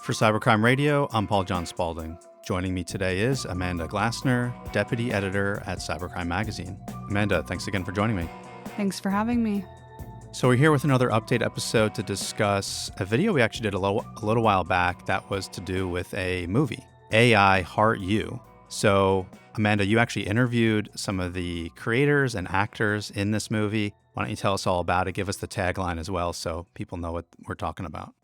For Cybercrime Radio, I'm Paul John Spaulding. Joining me today is Amanda Glassner, Deputy Editor at Cybercrime Magazine. Amanda, thanks again for joining me. Thanks for having me. So we're here with another update episode to discuss a video we actually did a little while back that was to do with a movie, AI Heart You. So Amanda, you actually interviewed some of the creators and actors in this movie. Why don't you tell us all about it? Give us the tagline as well so people know what we're talking about.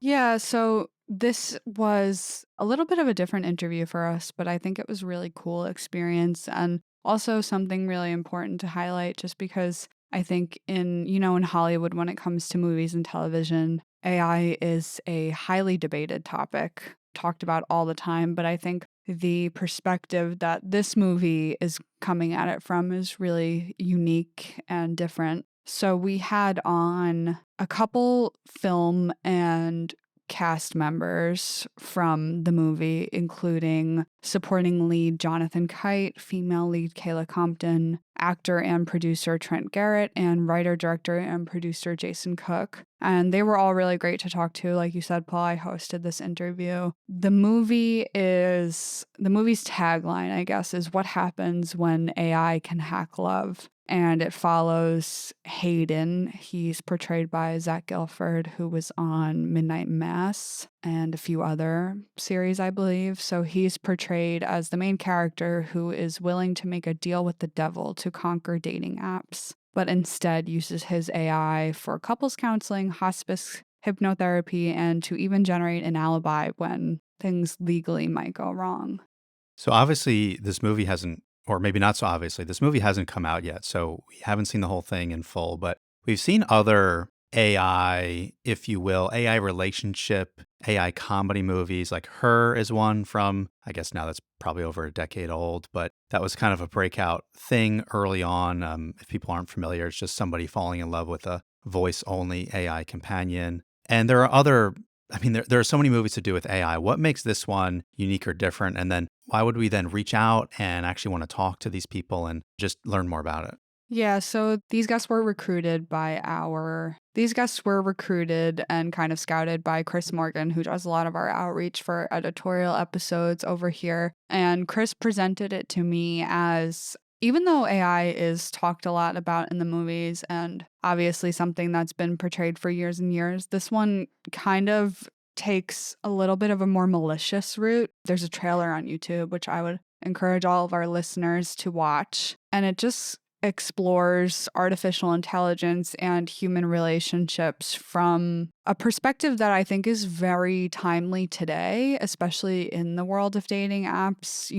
Yeah, so this was a little bit of a different interview for us, but I think it was a really cool experience and also something really important to highlight just because I think in Hollywood, when it comes to movies and television, AI is a highly debated topic, talked about all the time, but I think the perspective that this movie is coming at it from is really unique and different. So we had on a couple film and cast members from the movie, including supporting lead Jonathan Kite, female lead Kayla Compton, actor and producer Trent Garrett, and writer, director, and producer Jason Cook. And they were all really great to talk to. Like you said, Paul, I hosted this interview. The movie's tagline, I guess, is what happens when AI can hack love. And it follows Hayden. He's portrayed by Zach Gilford, who was on Midnight Mass and a few other series, I believe. So he's portrayed as the main character who is willing to make a deal with the devil to conquer dating apps, but instead uses his AI for couples counseling, hospice, hypnotherapy, and to even generate an alibi when things legally might go wrong. So obviously this movie hasn't, or maybe not so obviously, this movie hasn't come out yet. So we haven't seen the whole thing in full, but we've seen other AI, if you will, AI relationship, AI comedy movies. Like Her is one from, I guess now that's probably over a decade old, but that was kind of a breakout thing early on. If people aren't familiar, it's just somebody falling in love with a voice-only AI companion. And there are other, there are so many movies to do with AI. What makes this one unique or different? And then why would we then reach out and actually want to talk to these people and just learn more about it? Yeah, so these guests were recruited and kind of scouted by Chris Morgan, who does a lot of our outreach for editorial episodes over here. And Chris presented it to me as, even though AI is talked a lot about in the movies and obviously something that's been portrayed for years and years, this one kind of takes a little bit of a more malicious route. There's a trailer on YouTube, which I would encourage all of our listeners to watch. And it just explores artificial intelligence and human relationships from a perspective that I think is very timely today, especially in the world of dating apps.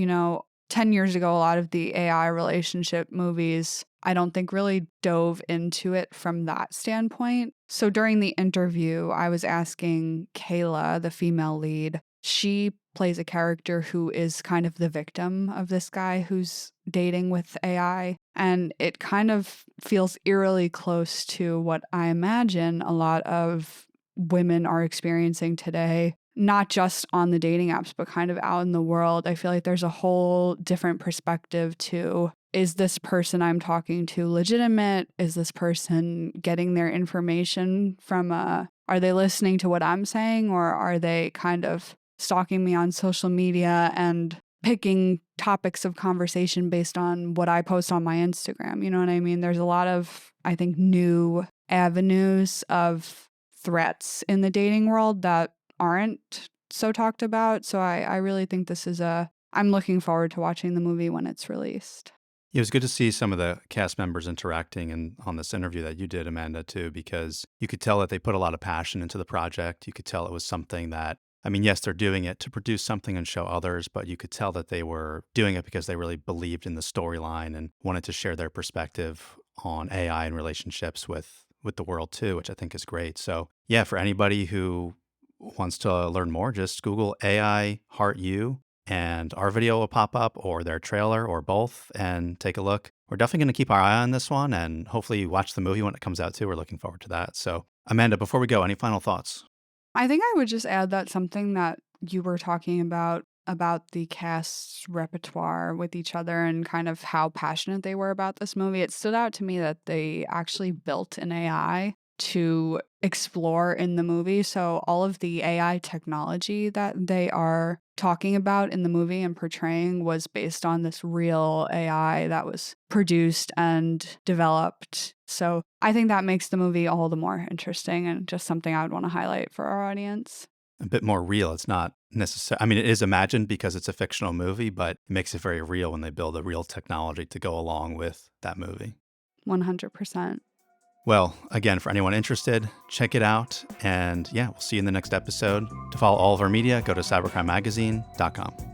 10 years ago, a lot of the AI relationship movies, I don't think really dove into it from that standpoint. So during the interview, I was asking Kayla, the female lead, she plays a character who is kind of the victim of this guy who's dating with AI. And it kind of feels eerily close to what I imagine a lot of women are experiencing today, not just on the dating apps, but kind of out in the world. I feel like there's a whole different perspective to, is this person I'm talking to legitimate? Is this person getting their information from are they listening to what I'm saying, or are they kind of stalking me on social media and picking topics of conversation based on what I post on my Instagram? You know what I mean? There's a lot of, I think, new avenues of threats in the dating world that aren't so talked about. So I really think this is I'm looking forward to watching the movie when it's released. It was good to see some of the cast members interacting on this interview that you did, Amanda, too, because you could tell that they put a lot of passion into the project. You could tell it was something that, yes, they're doing it to produce something and show others, but you could tell that they were doing it because they really believed in the storyline and wanted to share their perspective on AI and relationships with the world too, which I think is great. So yeah, for anybody who wants to learn more, just Google AI Heart You and our video will pop up, or their trailer, or both, and take a look. We're definitely going to keep our eye on this one and hopefully watch the movie when it comes out too. We're looking forward to that. So Amanda, before we go, any final thoughts? I think I would just add that something that you were talking about the cast's repertoire with each other and kind of how passionate they were about this movie, it stood out to me that they actually built an AI to explore in the movie. So all of the AI technology that they are talking about in the movie and portraying was based on this real AI that was produced and developed. So I think that makes the movie all the more interesting and just something I would want to highlight for our audience. A bit more real. It's not necessary. I mean, it is imagined because it's a fictional movie, but it makes it very real when they build a real technology to go along with that movie. 100%. Well, again, for anyone interested, check it out. And yeah, we'll see you in the next episode. To follow all of our media, go to cybercrimemagazine.com.